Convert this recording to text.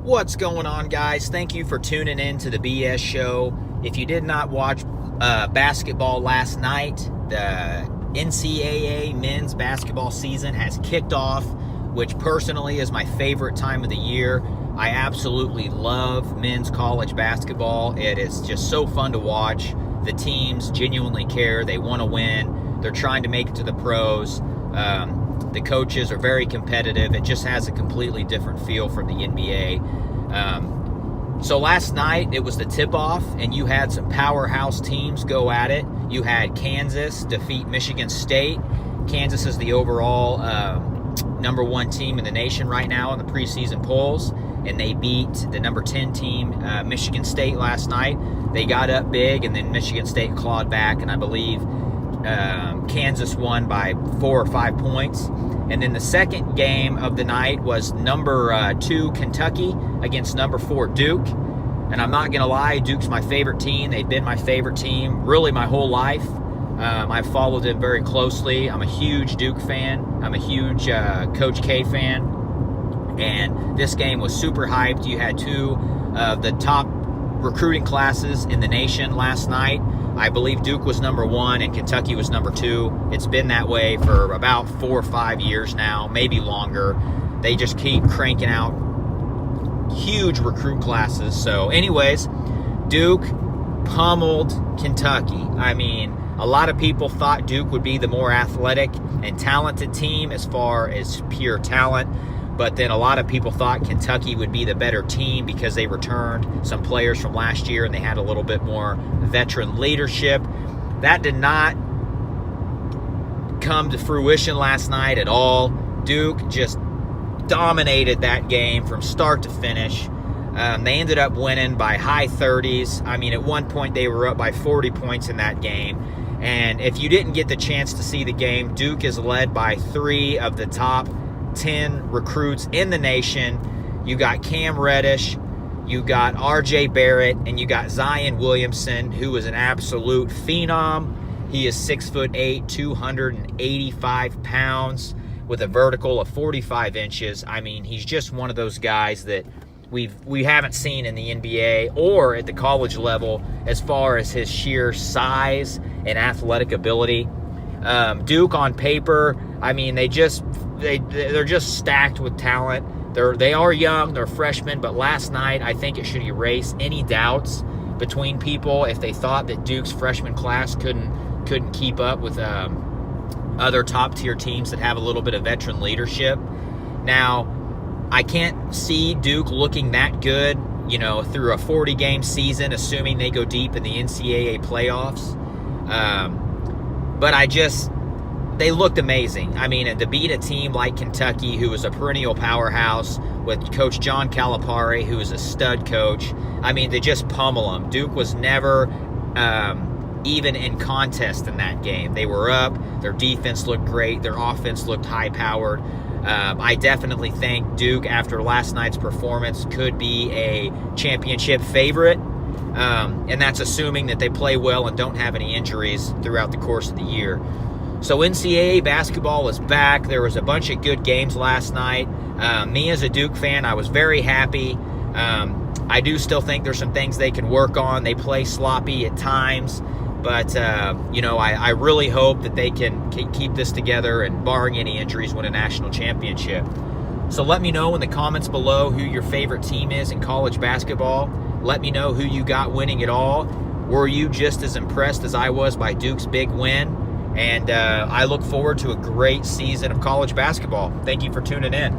What's going on, guys? Thank you for tuning in to the BS Show. If you did not watch basketball last night, the NCAA men's basketball season has kicked off, which personally is my favorite time of the year. I absolutely love men's college basketball. It is just so fun to watch. The teams genuinely care. They want to win. They're trying to make it to the pros. The coaches are very competitive. It just has a completely different feel from the NBA. So last night, it was the tip-off, and you had some powerhouse teams go at it. You had Kansas defeat Michigan State. Kansas is the overall number one team in the nation right now in the preseason polls, and they beat the number 10 team, Michigan State, last night. They got up big, and then Michigan State clawed back, and I believe Kansas won by 4 or 5 points. And then the second game of the night was number 2 Kentucky against number 4 Duke. And I'm not going to lie, Duke's my favorite team. They've been my favorite team really my whole life. I've followed them very closely. I'm a huge Duke fan. I'm a huge Coach K fan. And this game was super hyped. You had two of the top recruiting classes in the nation last night. I believe Duke was number 1 and Kentucky was number 2. It's been that way for about 4 or 5 years now, maybe longer. They just keep cranking out huge recruit classes. So anyways, Duke pummeled Kentucky. I mean, a lot of people thought Duke would be the more athletic and talented team as far as pure talent. But then a lot of people thought Kentucky would be the better team because they returned some players from last year and they had a little bit more veteran leadership. That did not come to fruition last night at all. Duke just dominated that game from start to finish. They ended up winning by high 30s. I mean, at one point they were up by 40 points in that game. And if you didn't get the chance to see the game, Duke is led by 3 of the top 10 recruits in the nation. You got Cam Reddish, you got RJ Barrett, and you got Zion Williamson, who is an absolute phenom. He is 6'8", 285 pounds with a vertical of 45 inches. I mean, he's just one of those guys that we haven't seen in the NBA or at the college level as far as his sheer size and athletic ability. Duke on paper, I mean, they're just stacked with talent. They are young, they're freshmen, but last night I think it should erase any doubts between people if they thought that Duke's freshman class couldn't keep up with other top tier teams that have a little bit of veteran leadership. Now, I can't see Duke looking that good, through a 40-game season, assuming they go deep in the NCAA playoffs. But they looked amazing. I mean, to beat a team like Kentucky, who is a perennial powerhouse, with Coach John Calipari, who is a stud coach, I mean, they just pummel them. Duke was never even in contest in that game. They were up. Their defense looked great. Their offense looked high-powered. I definitely think Duke, after last night's performance, could be a championship favorite. And that's assuming that they play well and don't have any injuries throughout the course of the year. So NCAA basketball is back. There was a bunch of good games last night. Me as a Duke fan, I was very happy. I do still think there's some things they can work on. They play sloppy at times. But, I really hope that they can keep this together and, barring any injuries, win a national championship. So let me know in the comments below who your favorite team is in college basketball. Let me know who you got winning it all. Were you just as impressed as I was by Duke's big win? And I look forward to a great season of college basketball. Thank you for tuning in.